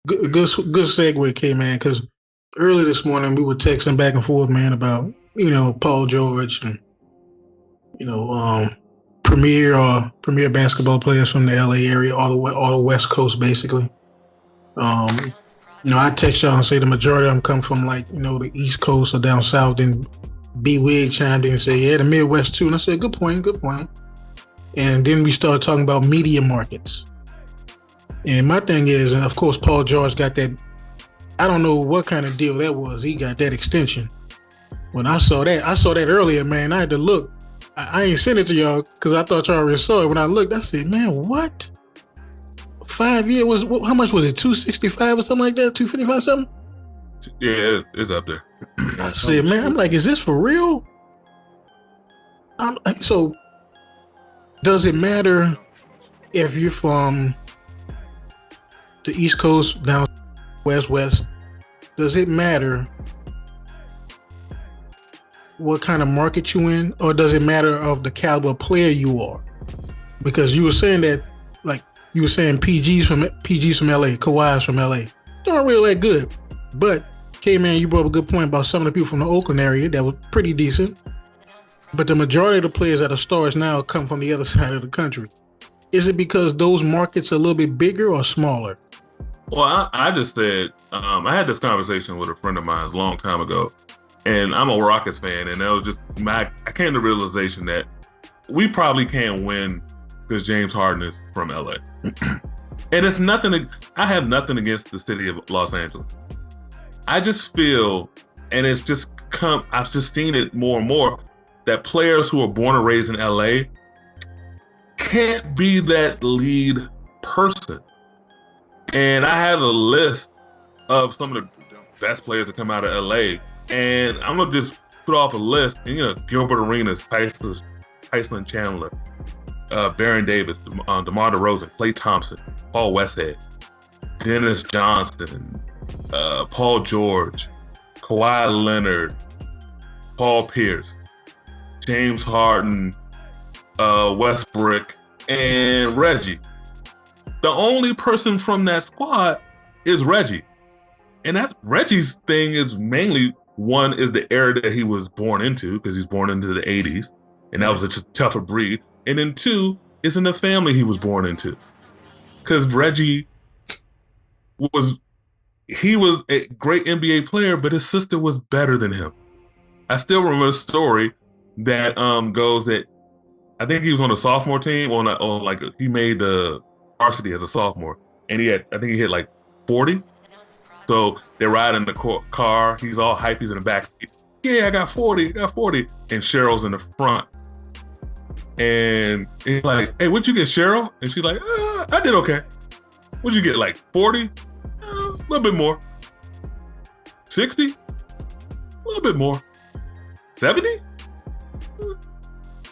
Good segue, K man. Because early this morning we were texting back and forth, man, about Paul George and you know premier basketball players from the LA area, all the West Coast, basically. Um, I text y'all and say the majority of them come from like the East Coast or down south. And B Wig chimed in and said, "Yeah, the Midwest too." And I said, "Good point, good point." And then we started talking about media markets. And my thing is, and of course, Paul George got that. I don't know what kind of deal that was. He got that extension. When I saw that earlier, man. I had to look. I ain't sent it to y'all because I thought y'all already saw it. When I looked, I said, "Man, what? 5 years was how much was it? 265 or something like that? 255 something?" Yeah, it's up there. I said, "Man, I'm like, is this for real?" So, does it matter if you're from the East Coast down West? Does it matter what kind of market you in, or does it matter of the caliber player you are? Because you were saying that, like you were saying, PG's from LA, Kawhi's from LA, they aren't really that good. But K-Man, you brought up a good point about some of the people from the Oakland area that was pretty decent. But the majority of the players that are stars now come from the other side of the country. Is it because those markets are a little bit bigger or smaller? Well, I just said, I had this conversation with a friend of mine a long time ago, and I'm a Rockets fan, and that was just I came to the realization that we probably can't win because James Harden is from LA. And it's nothing, I have nothing against the city of Los Angeles. I just feel, and it's just I've just seen it more and more, that players who are born and raised in LA can't be that lead person. And I have a list of some of the best players that come out of LA. And I'm going to just put off a list. And, Gilbert Arenas, Tyson Chandler, Baron Davis, DeMar DeRozan, Klay Thompson, Paul Westhead, Dennis Johnson, Paul George, Kawhi Leonard, Paul Pierce, James Harden, Westbrook, and Reggie. The only person from that squad is Reggie. And that's Reggie's thing is mainly, one is the era that he was born into, because he's born into the 80s, and that was a tougher breed. And then two, is in the family he was born into. Because Reggie was a great NBA player, but his sister was better than him. I still remember a story that goes that I think he was on a sophomore team, he made the varsity as a sophomore, and I think he hit like 40. So they're riding the car. He's all hype. He's in the back seat. Yeah, I got 40. And Cheryl's in the front. And he's like, "Hey, what'd you get, Cheryl?" And she's like, "I did okay." "What'd you get, like 40? A little bit more. 60? A little bit more. 70?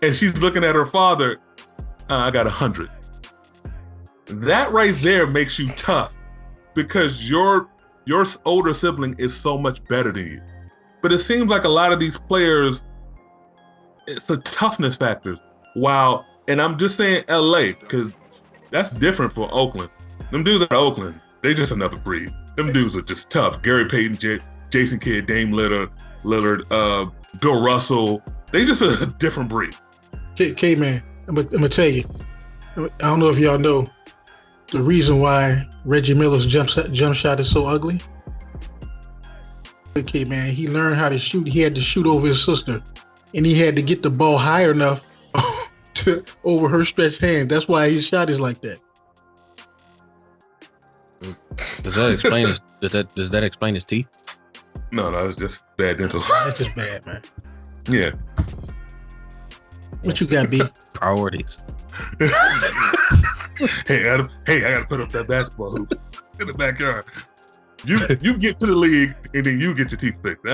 And she's looking at her father. "I got 100. That right there makes you tough, because your older sibling is so much better than you. But it seems like a lot of these players, it's the toughness factors. And I'm just saying LA, because that's different for Oakland. Them dudes at Oakland, they just another breed. Them dudes are just tough. Gary Payton, Jason Kidd, Dame Lillard, Bill Russell. They just a different breed. K-Man, I'm gonna tell you. I don't know if y'all know the reason why Reggie Miller's jump shot is so ugly. Okay, man, he learned how to shoot. He had to shoot over his sister, and he had to get the ball high enough to over her stretched hand. That's why his shot is like that. Does that explain his? Does that explain his teeth? No, it's just bad dental. That's just bad, man. Yeah. What you got, B? Priorities. Hey, I gotta put up that basketball hoop in the backyard. You get to the league, and then you get your teeth fixed.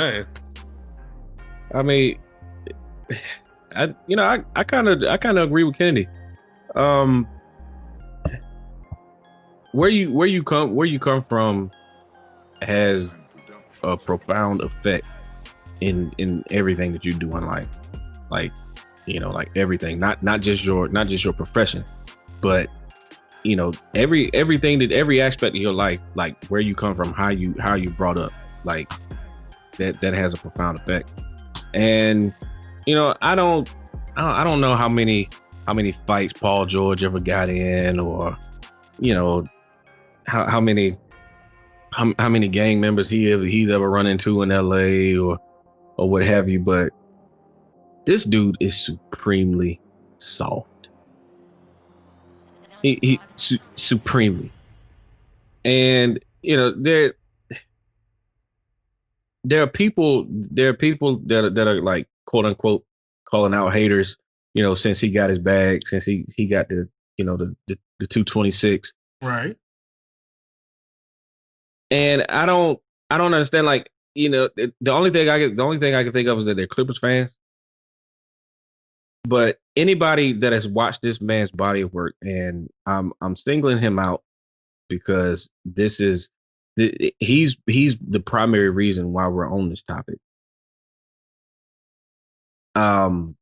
I mean, I kind of agree with Kennedy. Where you come from has a profound effect in everything that you do in life. Like everything, not just your profession, but every aspect of your life, like where you come from, how you brought up, like that has a profound effect. And I don't know how many fights Paul George ever got in, or how many gang members he's ever run into in LA or what have you, but this dude is supremely soft. He supremely. And there are people that are like, quote unquote, calling out haters, since he got his bag, since he got the 226. Right. And I don't understand, like, the only thing I can think of is that they're Clippers fans. But anybody that has watched this man's body of work, and I'm singling him out because he's the primary reason why we're on this topic. I'm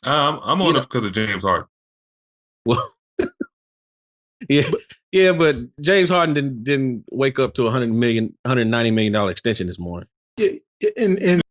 on it because of James Harden. Well, yeah, but James Harden didn't wake up to $190 million extension this morning. Yeah, and